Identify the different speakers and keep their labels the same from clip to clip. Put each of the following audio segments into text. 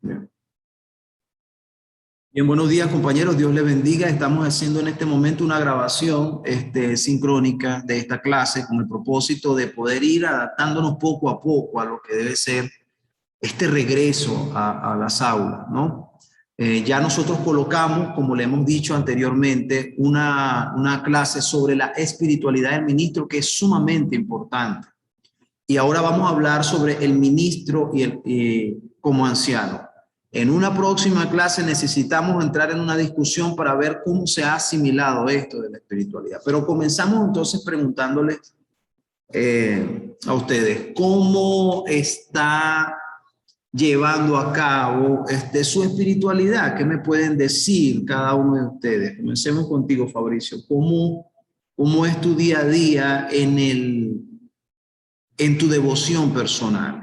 Speaker 1: Bien. Bien, buenos días compañeros, Dios les bendiga. Estamos haciendo en este momento una grabación sincrónica de esta clase con el propósito de poder ir adaptándonos poco a poco a lo que debe ser este regreso a las aulas, ¿no? Ya nosotros colocamos, como le hemos dicho anteriormente, una clase sobre la espiritualidad del ministro que es sumamente importante. Y ahora vamos a hablar sobre el ministro como anciano. En una próxima clase necesitamos entrar en una discusión para ver cómo se ha asimilado esto de la espiritualidad. Pero comenzamos entonces preguntándoles a ustedes, ¿cómo está llevando a cabo su espiritualidad? ¿Qué me pueden decir cada uno de ustedes? Comencemos contigo, Fabricio. ¿Cómo es tu día a día en tu devoción personal?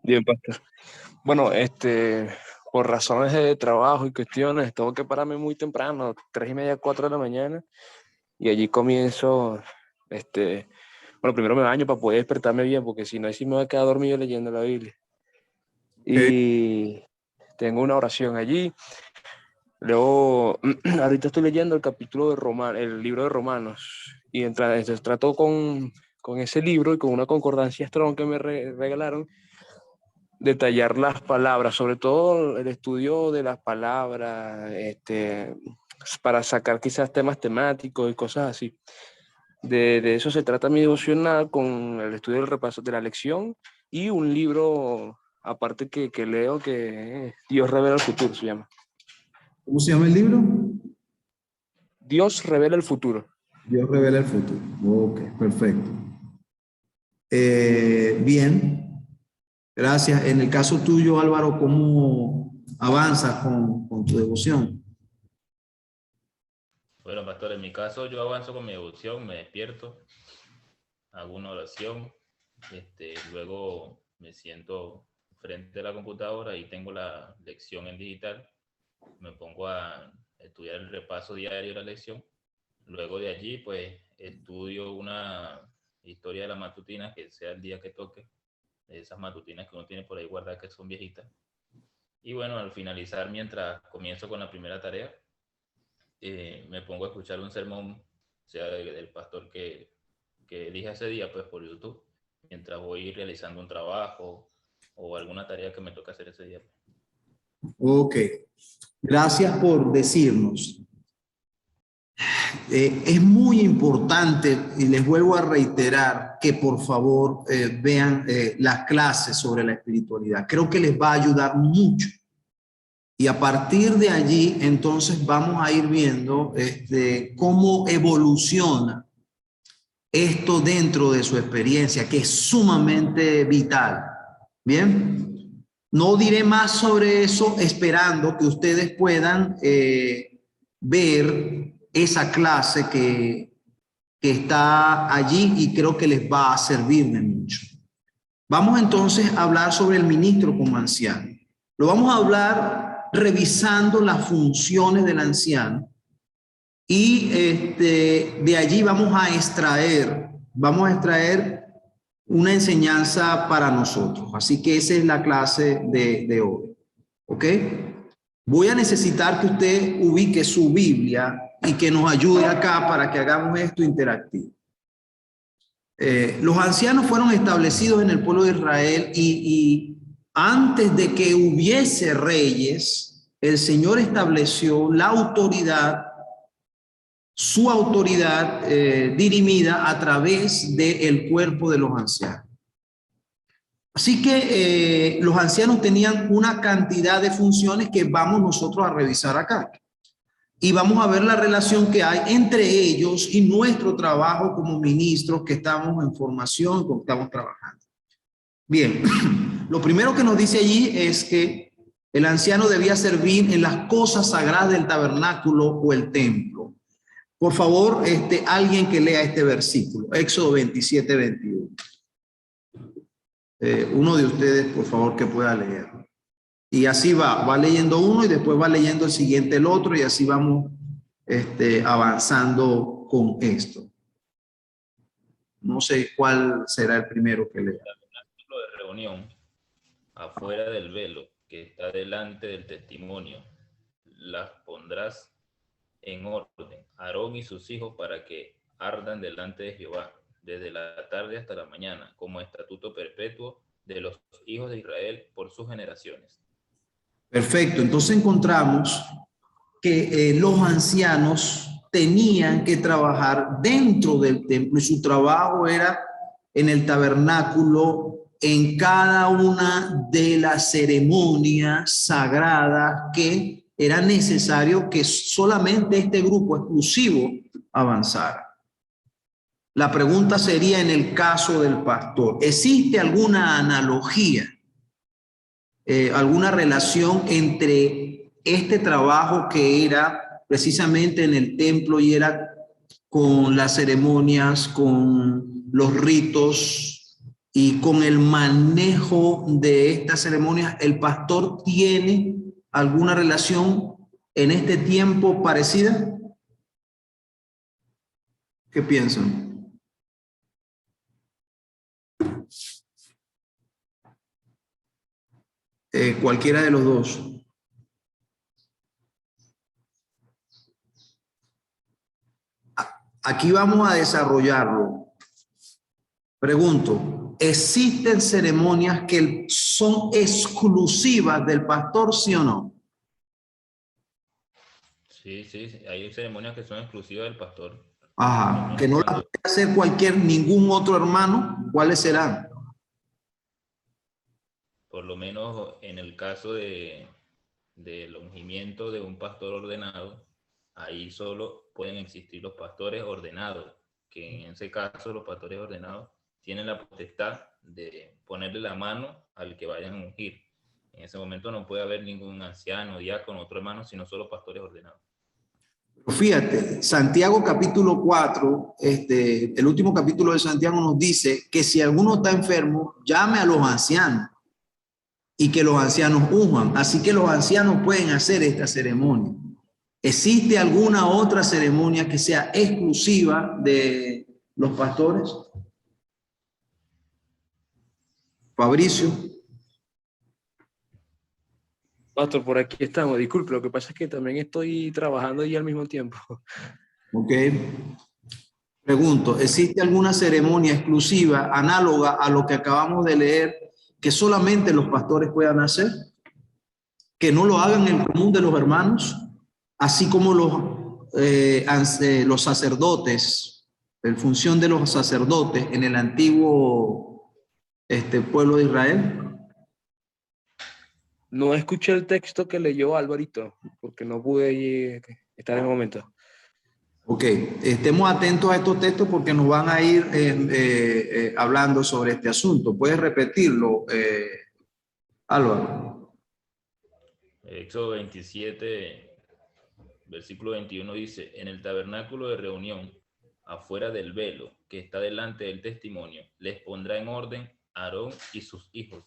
Speaker 2: Bien, pastor. Bueno, por razones de trabajo y cuestiones, tengo que pararme muy temprano, 3:30, 4 de la mañana, y allí comienzo, bueno, primero me baño para poder despertarme bien, porque si no, ahí sí me voy a quedar dormido leyendo la Biblia.
Speaker 1: Okay.
Speaker 2: Y tengo una oración allí. Luego, ahorita estoy leyendo el capítulo de el libro de Romanos, y entonces trato con ese libro y con una concordancia Strong que me regalaron, detallar las palabras, sobre todo el estudio de las palabras, para sacar quizás temas temáticos y cosas así. De eso se trata mi devocional, con el estudio del repaso de la lección y un libro aparte que leo, que Dios revela el futuro, se llama.
Speaker 1: ¿Cómo se llama el libro?
Speaker 2: Dios revela el futuro.
Speaker 1: Dios revela el futuro. Ok, perfecto. Bien, gracias. En el caso tuyo, Álvaro, ¿cómo avanzas con tu devoción?
Speaker 3: Bueno, pastor, en mi caso yo avanzo con mi devoción, me despierto, hago una oración, luego me siento frente a la computadora y tengo la lección en digital, me pongo a estudiar el repaso diario de la lección, luego de allí pues estudio una historia de la matutina que sea el día que toque, de esas matutinas que uno tiene por ahí guardadas que son viejitas, y bueno, al finalizar, mientras comienzo con la primera tarea, me pongo a escuchar un sermón, sea del pastor que elija ese día, pues por YouTube, mientras voy realizando un trabajo o alguna tarea que me toca hacer ese día.
Speaker 1: Ok, gracias por decirnos. Es muy importante, y les vuelvo a reiterar, que por favor vean las clases sobre la espiritualidad. Creo que les va a ayudar mucho. Y a partir de allí, entonces vamos a ir viendo cómo evoluciona esto dentro de su experiencia, que es sumamente vital. Bien, no diré más sobre eso, esperando que ustedes puedan ver esa clase que está allí y creo que les va a servir de mucho. Vamos entonces a hablar sobre el ministro como anciano. Lo vamos a hablar revisando las funciones del anciano y de allí vamos a extraer una enseñanza para nosotros. Así que esa es la clase de hoy. ¿Ok? Voy a necesitar que usted ubique su Biblia y que nos ayude acá para que hagamos esto interactivo. Los ancianos fueron establecidos en el pueblo de Israel y antes de que hubiese reyes, el Señor estableció la autoridad, su autoridad dirimida a través del cuerpo de los ancianos. Así que los ancianos tenían una cantidad de funciones que vamos nosotros a revisar acá. Y vamos a ver la relación que hay entre ellos y nuestro trabajo como ministros que estamos en formación, que estamos trabajando. Bien, lo primero que nos dice allí es que el anciano debía servir en las cosas sagradas del tabernáculo o el templo. Por favor, alguien que lea este versículo, Éxodo 27, 21. Uno de ustedes, por favor, que pueda leer. Y así va leyendo uno y después va leyendo el siguiente, el otro, y así vamos avanzando con esto. No sé cuál será el primero que lea.
Speaker 3: reunión, afuera del velo que está delante del testimonio, las pondrás en orden, Aarón y sus hijos, para que ardan delante de Jehová desde la tarde hasta la mañana, como estatuto perpetuo de los hijos de Israel por sus generaciones.
Speaker 1: Perfecto, entonces encontramos que los ancianos tenían que trabajar dentro del templo y su trabajo era en el tabernáculo, en cada una de las ceremonias sagradas que era necesario que solamente este grupo exclusivo avanzara. La pregunta sería en el caso del pastor, ¿existe alguna analogía, alguna relación entre este trabajo que era precisamente en el templo y era con las ceremonias, con los ritos y con el manejo de estas ceremonias? ¿El pastor tiene alguna relación en este tiempo parecida? ¿Qué piensan? Cualquiera de los dos. Aquí vamos a desarrollarlo. Pregunto, ¿existen ceremonias que son exclusivas del pastor, sí o no?
Speaker 3: Sí, hay ceremonias que son exclusivas del pastor.
Speaker 1: Ajá, que no las puede hacer ningún otro hermano. ¿Cuáles serán?
Speaker 3: Por lo menos en el caso del ungimiento de un pastor ordenado, ahí solo pueden existir los pastores ordenados, que en ese caso los pastores ordenados tienen la potestad de ponerle la mano al que vayan a ungir. En ese momento no puede haber ningún anciano, diácono, otro hermano, sino solo pastores ordenados.
Speaker 1: Fíjate, Santiago capítulo 4, el último capítulo de Santiago nos dice que si alguno está enfermo, llame a los ancianos y que los ancianos unjan. Así que los ancianos pueden hacer esta ceremonia. ¿Existe alguna otra ceremonia que sea exclusiva de los pastores? Fabricio.
Speaker 2: Pastor, por aquí estamos. Disculpe, lo que pasa es que también estoy trabajando y al mismo tiempo.
Speaker 1: Ok. Pregunto, ¿existe alguna ceremonia exclusiva, análoga a lo que acabamos de leer, que solamente los pastores puedan hacer? Que no lo hagan el común de los hermanos, así como los sacerdotes, en función de los sacerdotes en el antiguo pueblo de Israel.
Speaker 2: No escuché el texto que leyó Alvarito, porque no pude estar en el momento.
Speaker 1: Ok, estemos atentos a estos textos porque nos van a ir hablando sobre este asunto. ¿Puedes repetirlo, Álvaro?
Speaker 3: Éxodo 27, versículo 21 dice: en el tabernáculo de reunión, afuera del velo que está delante del testimonio, les pondrá en orden Aarón y sus hijos,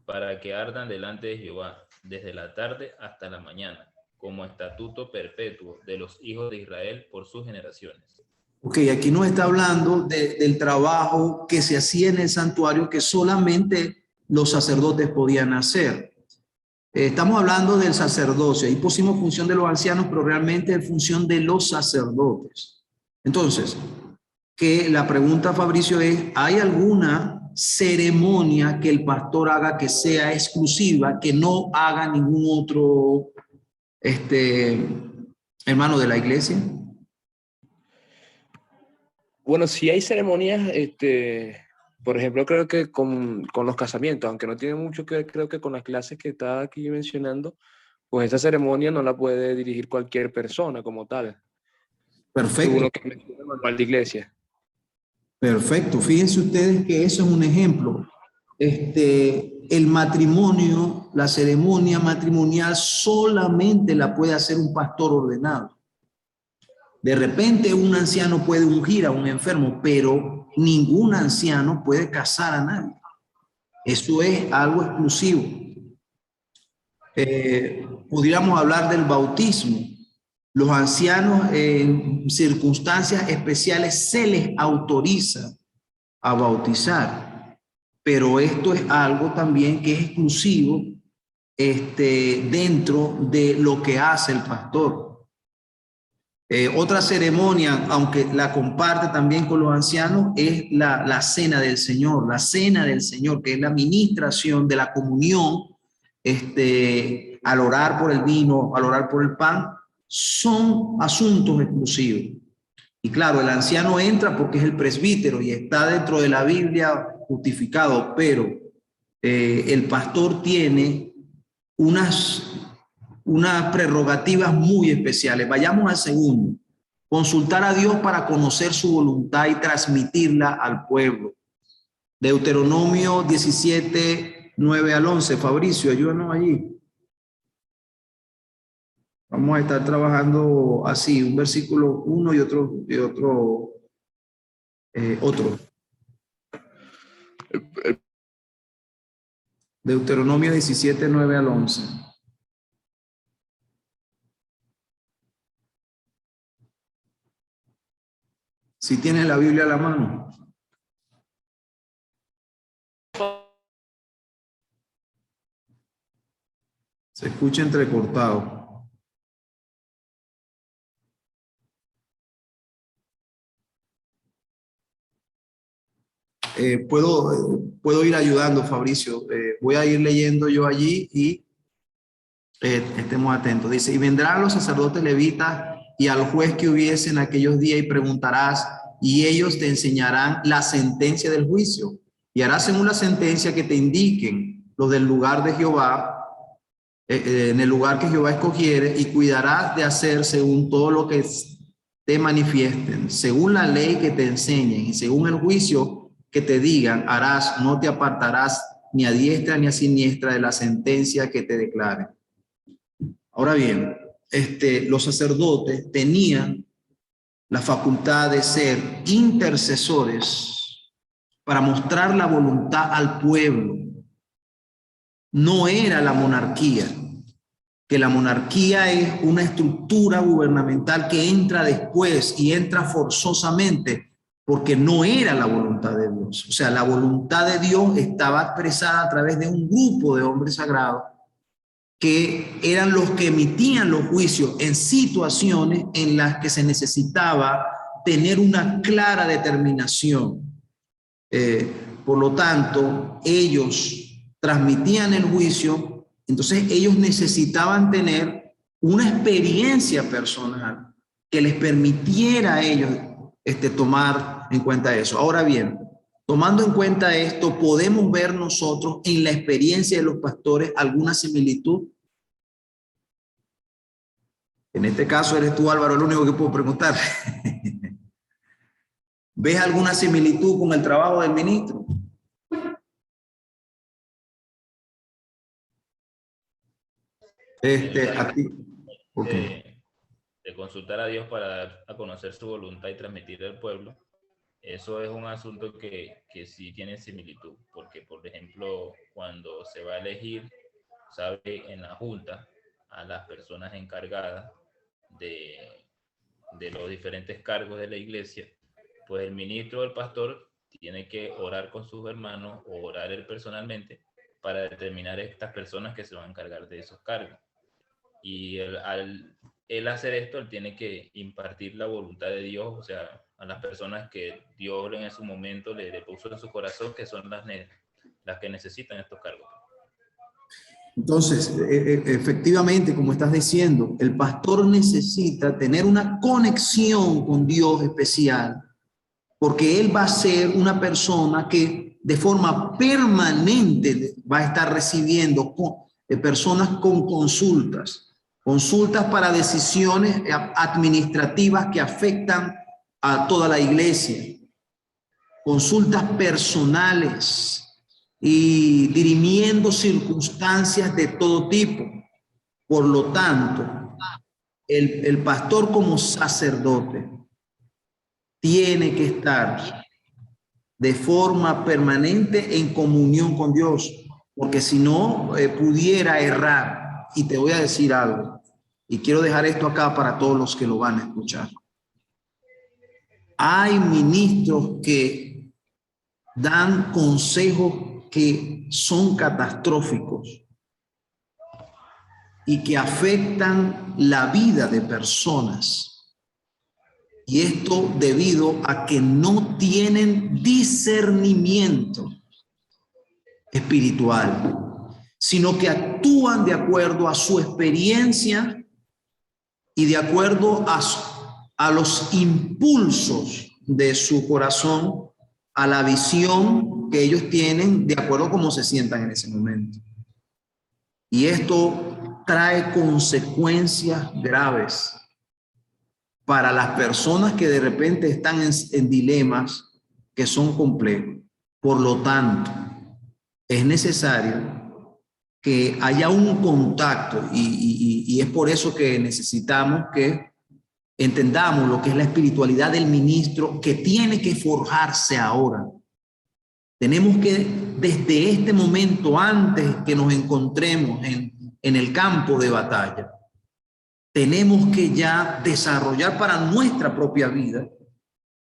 Speaker 3: para que ardan delante de Jehová desde la tarde hasta la mañana, como estatuto perpetuo de los hijos de Israel por sus generaciones.
Speaker 1: Ok, aquí nos está hablando del trabajo que se hacía en el santuario que solamente los sacerdotes podían hacer. Estamos hablando del sacerdocio. Ahí pusimos función de los ancianos, pero realmente es función de los sacerdotes. Entonces, que la pregunta, Fabricio, es: ¿hay alguna ceremonia que el pastor haga que sea exclusiva, que no haga ningún otro hermano de la iglesia?
Speaker 2: Bueno, sí hay ceremonias, por ejemplo, creo que con los casamientos, aunque no tiene mucho que ver, creo que con las clases que está aquí mencionando, pues esa ceremonia no la puede dirigir cualquier persona como tal.
Speaker 1: Perfecto.
Speaker 2: Según lo que menciona el manual de iglesia.
Speaker 1: Perfecto. Fíjense ustedes que eso es un ejemplo. El matrimonio, la ceremonia matrimonial solamente la puede hacer un pastor ordenado. De repente un anciano puede ungir a un enfermo, pero ningún anciano puede casar a nadie. Eso es algo exclusivo. Pudiéramos hablar del bautismo. Los ancianos en circunstancias especiales se les autoriza a bautizar. pero esto es algo también que es exclusivo dentro de lo que hace el pastor. Otra ceremonia, aunque la comparte también con los ancianos, es la cena del Señor, que es la ministración de la comunión, al orar por el vino, al orar por el pan, son asuntos exclusivos. Y claro, el anciano entra porque es el presbítero y está dentro de la Biblia justificado, pero el pastor tiene unas prerrogativas muy especiales. Vayamos al segundo. Consultar a Dios para conocer su voluntad y transmitirla al pueblo. Deuteronomio 17, 9 al 11. Fabricio, ayúdanos allí. Vamos a estar trabajando así, un versículo uno y otro. Deuteronomio 17, 9 al 11. Si tienes la Biblia a la mano. Se escucha entrecortado. Puedo ir ayudando, Fabricio. Voy a ir leyendo yo allí y estemos atentos. Dice, y vendrán los sacerdotes levitas y al juez que hubiese en aquellos días y preguntarás, y ellos te enseñarán la sentencia del juicio. Y harás según la sentencia que te indiquen los del lugar de Jehová, en el lugar que Jehová escogiere, y cuidarás de hacer según todo lo que te manifiesten, según la ley que te enseñen y según el juicio que te digan, harás, no te apartarás ni a diestra ni a siniestra de la sentencia que te declaren. Ahora bien, los sacerdotes tenían la facultad de ser intercesores para mostrar la voluntad al pueblo. No era la monarquía, que la monarquía es una estructura gubernamental que entra después y entra forzosamente porque no era la voluntad de Dios. O sea, la voluntad de Dios estaba expresada a través de un grupo de hombres sagrados que eran los que emitían los juicios en situaciones en las que se necesitaba tener una clara determinación. Por lo tanto, ellos transmitían el juicio, entonces ellos necesitaban tener una experiencia personal que les permitiera a ellos tomar en cuenta eso. Ahora bien, tomando en cuenta esto, ¿podemos ver nosotros en la experiencia de los pastores alguna similitud? En este caso eres tú, Álvaro, el único que puedo preguntar. ¿Ves alguna similitud con el trabajo del ministro? Aquí. Okay.
Speaker 3: De consultar a Dios para dar a conocer su voluntad y transmitir al pueblo, eso es un asunto que sí tiene similitud, porque por ejemplo, cuando se va a elegir, sabe, en la junta, a las personas encargadas de los diferentes cargos de la iglesia, pues el ministro o el pastor tiene que orar con sus hermanos o orar él personalmente para determinar estas personas que se van a encargar de esos cargos. Y al hacer esto, él tiene que impartir la voluntad de Dios, o sea, a las personas que Dios en su momento le puso en su corazón, que son las que necesitan estos cargos.
Speaker 1: Entonces, efectivamente, como estás diciendo, el pastor necesita tener una conexión con Dios especial, porque él va a ser una persona que de forma permanente va a estar recibiendo personas con consultas para decisiones administrativas que afectan a toda la iglesia, consultas personales y dirimiendo circunstancias de todo tipo. Por lo tanto, el pastor como sacerdote tiene que estar de forma permanente en comunión con Dios, porque si no, pudiera errar. Y te voy a decir algo, y quiero dejar esto acá para todos los que lo van a escuchar. Hay ministros que dan consejos que son catastróficos y que afectan la vida de personas. Y esto debido a que no tienen discernimiento espiritual, sino que actúan de acuerdo a su experiencia y de acuerdo a los impulsos de su corazón, a la visión que ellos tienen, de acuerdo a cómo se sientan en ese momento. Y esto trae consecuencias graves para las personas que de repente están en dilemas que son complejos. Por lo tanto, es necesario que haya un contacto y es por eso que necesitamos que entendamos lo que es la espiritualidad del ministro, que tiene que forjarse ahora. Tenemos que, desde este momento, antes que nos encontremos en el campo de batalla, tenemos que ya desarrollar para nuestra propia vida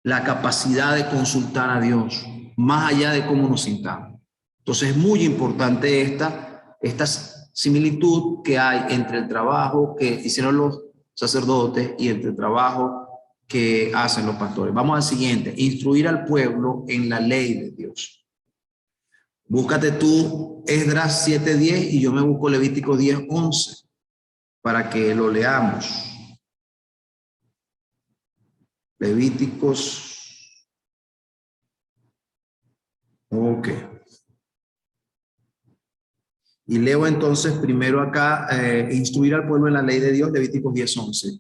Speaker 1: la capacidad de consultar a Dios, más allá de cómo nos sintamos. Entonces es muy importante esta similitud que hay entre el trabajo que hicieron los sacerdotes y entre el trabajo que hacen los pastores. Vamos al siguiente: instruir al pueblo en la ley de Dios. Búscate tú Esdras 7:10 y yo me busco Levítico 10:11 para que lo leamos. Levíticos. Ok. Y leo entonces primero acá, instruir al pueblo en la ley de Dios, Levíticos 10:11.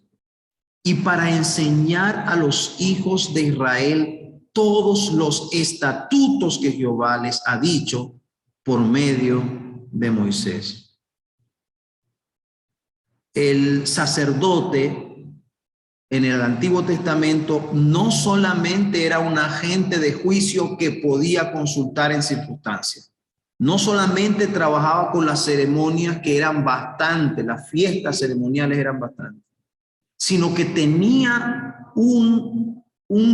Speaker 1: Y para enseñar a los hijos de Israel todos los estatutos que Jehová les ha dicho por medio de Moisés. El sacerdote en el Antiguo Testamento no solamente era un agente de juicio que podía consultar en circunstancias, no solamente trabajaba con las ceremonias, que eran bastantes, las fiestas ceremoniales eran bastantes, sino que tenía un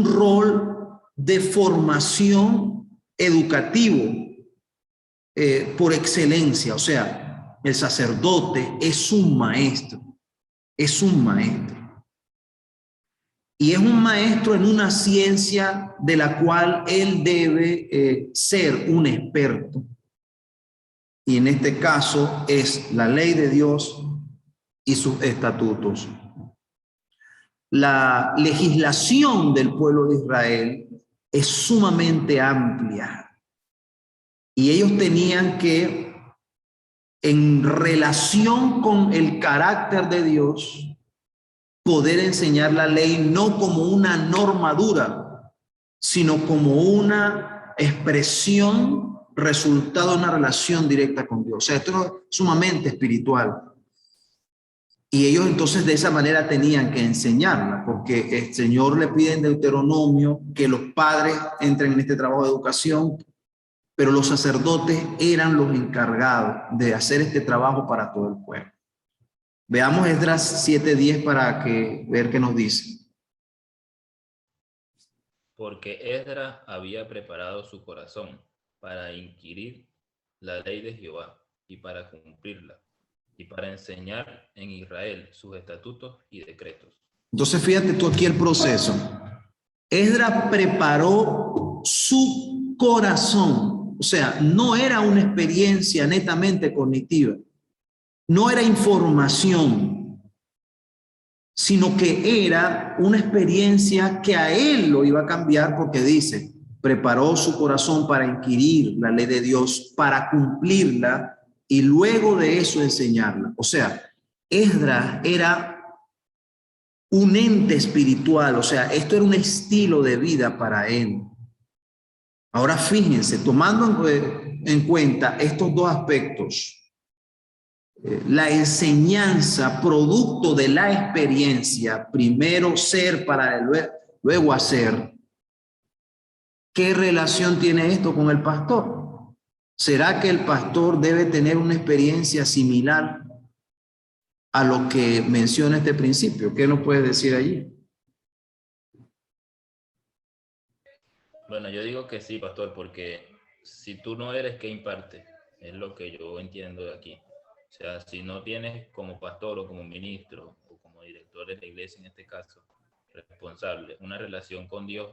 Speaker 1: rol de formación educativo por excelencia. O sea, el sacerdote es un maestro, es un maestro. Y es un maestro en una ciencia de la cual él debe ser un experto. Y en este caso es la ley de Dios y sus estatutos. La legislación del pueblo de Israel es sumamente amplia. Y ellos tenían que, en relación con el carácter de Dios, poder enseñar la ley no como una norma dura, sino como una expresión, resultado de una relación directa con Dios. O sea, esto es sumamente espiritual. Y ellos entonces de esa manera tenían que enseñarla, porque el Señor le pide en Deuteronomio que los padres entren en este trabajo de educación, pero los sacerdotes eran los encargados de hacer este trabajo para todo el pueblo. Veamos Esdras 7:10 para ver qué nos dice.
Speaker 3: Porque Esdras había preparado su corazón para inquirir la ley de Jehová y para cumplirla, y para enseñar en Israel sus estatutos y decretos.
Speaker 1: Entonces fíjate tú aquí el proceso. Esdras preparó su corazón, o sea, no era una experiencia netamente cognitiva, no era información, sino que era una experiencia que a él lo iba a cambiar, porque dice, preparó su corazón para inquirir la ley de Dios, para cumplirla y luego de eso enseñarla. O sea, Esdras era un ente espiritual, o sea, esto era un estilo de vida para él. Ahora fíjense, tomando en cuenta estos dos aspectos, la enseñanza producto de la experiencia, primero ser para luego hacer. ¿Qué relación tiene esto con el pastor? ¿Será que el pastor debe tener una experiencia similar a lo que menciona este principio? ¿Qué nos puede decir allí?
Speaker 3: Bueno, yo digo que sí, pastor, porque si tú no eres, ¿qué imparte? Es lo que yo entiendo de aquí. O sea, si no tienes como pastor o como ministro o como director de la iglesia, en este caso, responsable, una relación con Dios,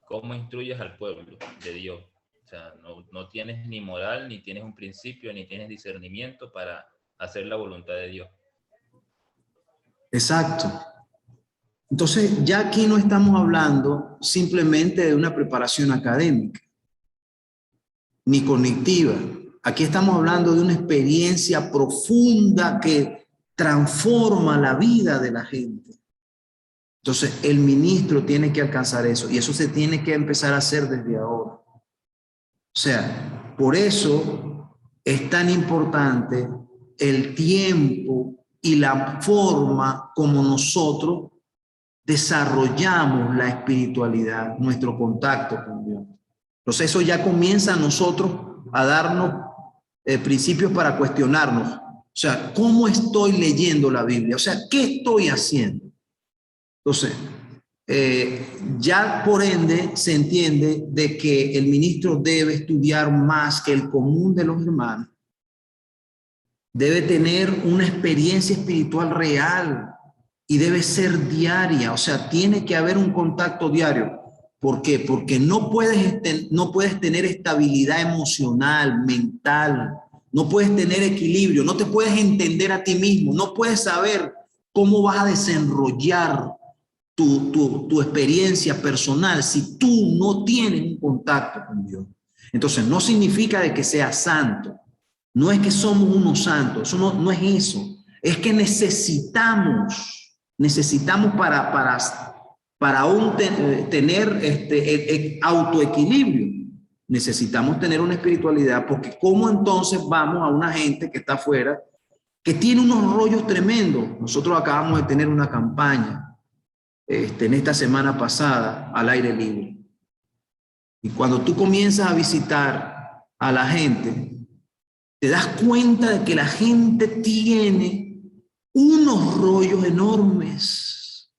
Speaker 3: ¿cómo instruyes al pueblo de Dios? O sea, no tienes ni moral, ni tienes un principio, ni tienes discernimiento para hacer la voluntad de Dios.
Speaker 1: Exacto. Entonces, ya aquí no estamos hablando simplemente de una preparación académica, ni cognitiva. Aquí estamos hablando de una experiencia profunda que transforma la vida de la gente. Entonces, el ministro tiene que alcanzar eso y eso se tiene que empezar a hacer desde ahora. O sea, por eso es tan importante el tiempo y la forma como nosotros desarrollamos la espiritualidad, nuestro contacto con Dios. Entonces eso ya comienza a nosotros a darnos principios para cuestionarnos. O sea, ¿cómo estoy leyendo la Biblia? O sea, ¿qué estoy haciendo? Entonces, ya por ende se entiende de que el ministro debe estudiar más que el común de los hermanos. Debe tener una experiencia espiritual real y debe ser diaria. O sea, tiene que haber un contacto diario. ¿Por qué? Porque no puedes tener estabilidad emocional, mental, no puedes tener equilibrio, no te puedes entender a ti mismo, no puedes saber cómo vas a desarrollar tu experiencia personal si tú no tienes un contacto con Dios. Entonces, no significa de que seas santo. No es que somos unos santos, eso no es eso. Es que necesitamos para aún tener autoequilibrio, necesitamos tener una espiritualidad, porque ¿cómo entonces vamos a una gente que está afuera, que tiene unos rollos tremendos? Nosotros acabamos de tener una campaña en esta semana pasada al aire libre. Y cuando tú comienzas a visitar a la gente, te das cuenta de que la gente tiene unos rollos enormes.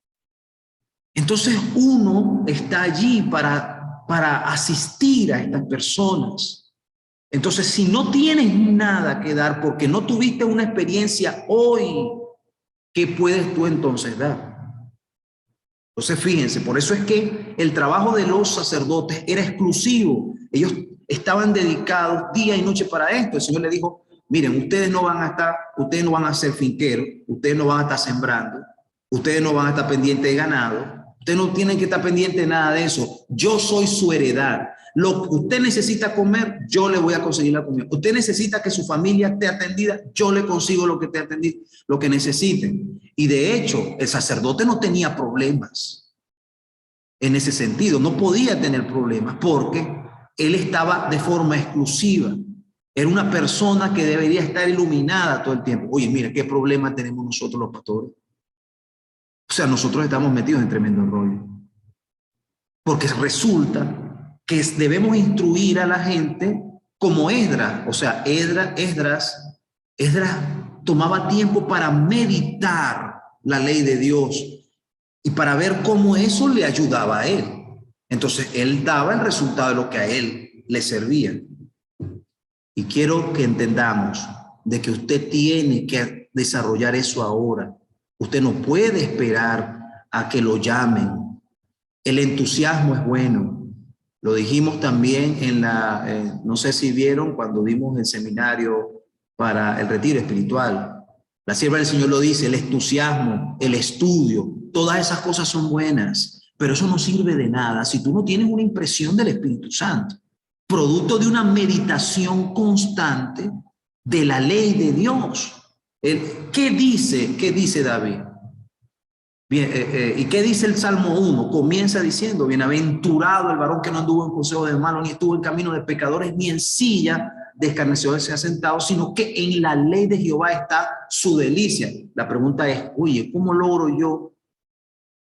Speaker 1: Entonces uno está allí para asistir a estas personas. Entonces, si no tienes nada que dar porque no tuviste una experiencia hoy, ¿qué puedes tú entonces dar? Entonces, fíjense, por eso es que el trabajo de los sacerdotes era exclusivo. Ellos estaban dedicados día y noche para esto. El Señor le dijo, miren, ustedes no van a ser finqueros, ustedes no van a estar sembrando, ustedes no van a estar pendientes de ganado, ustedes no tienen que estar pendientes de nada de eso. Yo soy su heredad. Lo que usted necesita comer, yo le voy a conseguir la comida. Usted necesita que su familia esté atendida, yo le consigo lo que esté atendido, lo que necesiten. Y de hecho, el sacerdote no tenía problemas en ese sentido, no podía tener problemas porque él estaba de forma exclusiva. Era una persona que debería estar iluminada todo el tiempo. Oye, mira, ¿qué problema tenemos nosotros los pastores? O sea, nosotros estamos metidos en tremendo rollo. Porque resulta que debemos instruir a la gente como Esdras. O sea, Esdras tomaba tiempo para meditar la ley de Dios y para ver cómo eso le ayudaba a él. Entonces, él daba el resultado de lo que a él le servía. Y quiero que entendamos de que usted tiene que desarrollar eso ahora. Usted no puede esperar a que lo llamen. El entusiasmo es bueno. Lo dijimos también no sé si vieron cuando dimos el seminario para el retiro espiritual. La sierva del Señor lo dice, el entusiasmo, el estudio, todas esas cosas son buenas, pero eso no sirve de nada si tú no tienes una impresión del Espíritu Santo, producto de una meditación constante de la ley de Dios. ¿Qué dice David? Bien, ¿y qué dice el Salmo 1? Comienza diciendo, bienaventurado el varón que no anduvo en consejo de malos, ni estuvo en camino de pecadores, ni en silla de escarnecedores se ha sentado, sino que en la ley de Jehová está su delicia. La pregunta es, oye, ¿cómo logro yo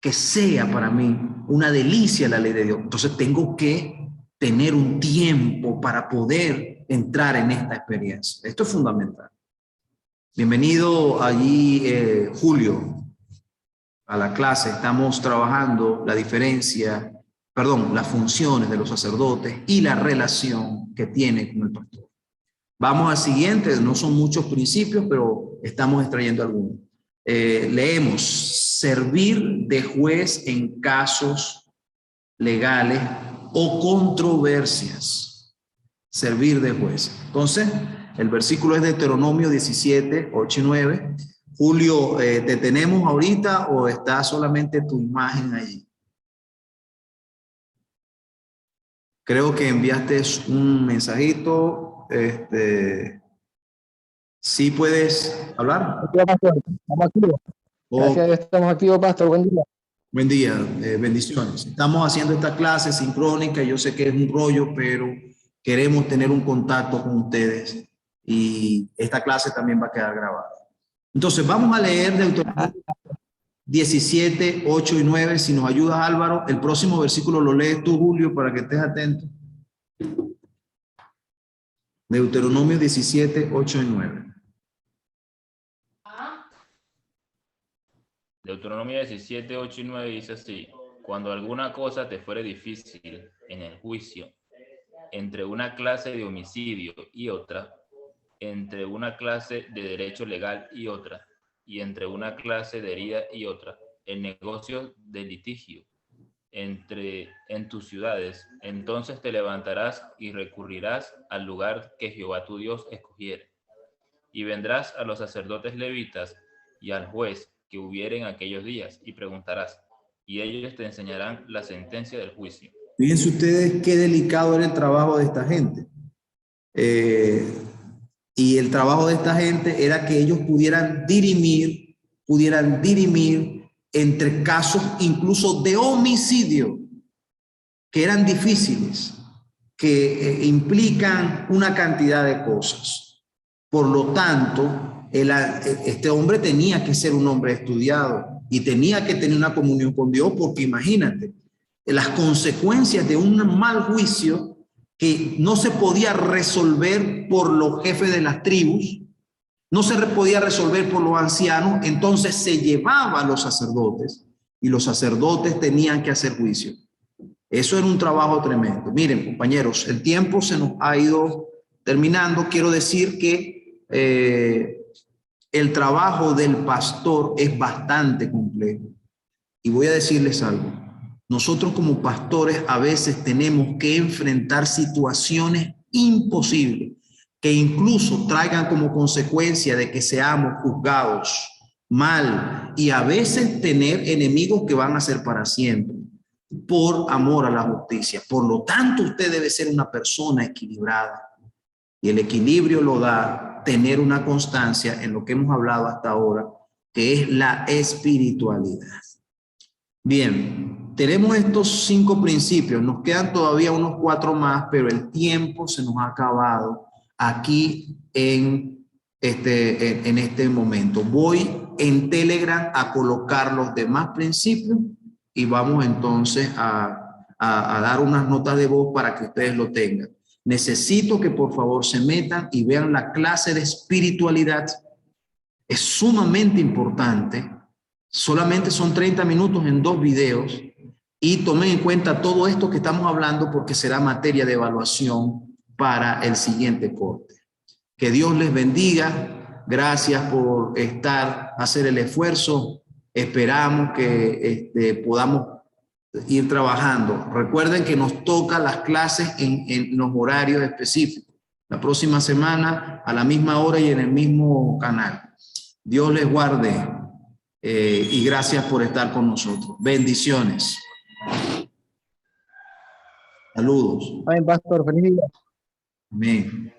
Speaker 1: que sea para mí una delicia la ley de Dios? Entonces tengo que tener un tiempo para poder entrar en esta experiencia. Esto es fundamental. Bienvenido allí, Julio, a la clase. Estamos trabajando la diferencia perdón, las funciones de los sacerdotes y la relación que tiene con el pastor. Vamos al siguiente, no son muchos principios, pero estamos extrayendo algunos. Leemos, servir de juez en casos legales o controversias. Servir de juez. Entonces, el versículo es de Deuteronomio 17, 8 y 9. Julio, ¿te tenemos ahorita o está solamente tu imagen allí? Creo que enviaste un mensajito. ¿Sí puedes hablar?
Speaker 4: Estamos activos. Gracias a Dios estamos activos, pastor. Buen día.
Speaker 1: Buen día, bendiciones. Estamos haciendo esta clase sincrónica. Yo sé que es un rollo, pero queremos tener un contacto con ustedes y esta clase también va a quedar grabada. Entonces, vamos a leer Deuteronomio 17, 8 y 9. Si nos ayudas, Álvaro, el próximo versículo lo lees tú, Julio, para que estés atento. Deuteronomio 17, 8 y 9.
Speaker 3: Deuteronomio 17, 8 y 9 dice así: cuando alguna cosa te fuere difícil en el juicio, entre una clase de homicidio y otra, entre una clase de derecho legal y otra, y entre una clase de herida y otra, en negocios de litigio en tus ciudades, entonces te levantarás y recurrirás al lugar que Jehová tu Dios escogiere, y vendrás a los sacerdotes levitas y al juez que hubiere en aquellos días, y preguntarás, y ellos te enseñarán la sentencia del juicio.
Speaker 1: Fíjense ustedes qué delicado era el trabajo de esta gente. Y el trabajo de esta gente era que ellos pudieran dirimir entre casos incluso de homicidio, que eran difíciles, que implican una cantidad de cosas. Por lo tanto, este hombre tenía que ser un hombre estudiado y tenía que tener una comunión con Dios, porque imagínate, las consecuencias de un mal juicio que no se podía resolver por los jefes de las tribus, no se podía resolver por los ancianos, entonces se llevaba a los sacerdotes y los sacerdotes tenían que hacer juicio. Eso era un trabajo tremendo. Miren, compañeros, el tiempo se nos ha ido terminando. Quiero decir que el trabajo del pastor es bastante complejo. Y voy a decirles algo. Nosotros como pastores a veces tenemos que enfrentar situaciones imposibles que incluso traigan como consecuencia de que seamos juzgados mal y a veces tener enemigos que van a ser para siempre por amor a la justicia. Por lo tanto, usted debe ser una persona equilibrada y el equilibrio lo da tener una constancia en lo que hemos hablado hasta ahora, que es la espiritualidad. Bien, tenemos estos 5 principios, nos quedan todavía unos 4 más, pero el tiempo se nos ha acabado aquí en este momento. Voy en Telegram a colocar los demás principios y vamos entonces a dar unas notas de voz para que ustedes lo tengan. Necesito que por favor se metan y vean la clase de espiritualidad. Es sumamente importante. Solamente son 30 minutos en 2 videos y tomen en cuenta todo esto que estamos hablando porque será materia de evaluación para el siguiente corte. Que Dios les bendiga. Gracias por hacer el esfuerzo. Esperamos que podamos ir trabajando. Recuerden que nos toca las clases en los horarios específicos. La próxima semana a la misma hora y en el mismo canal. Dios les guarde. Y gracias por estar con nosotros. Bendiciones. Saludos.
Speaker 4: Amén, pastor. Feliz día.
Speaker 1: Amén.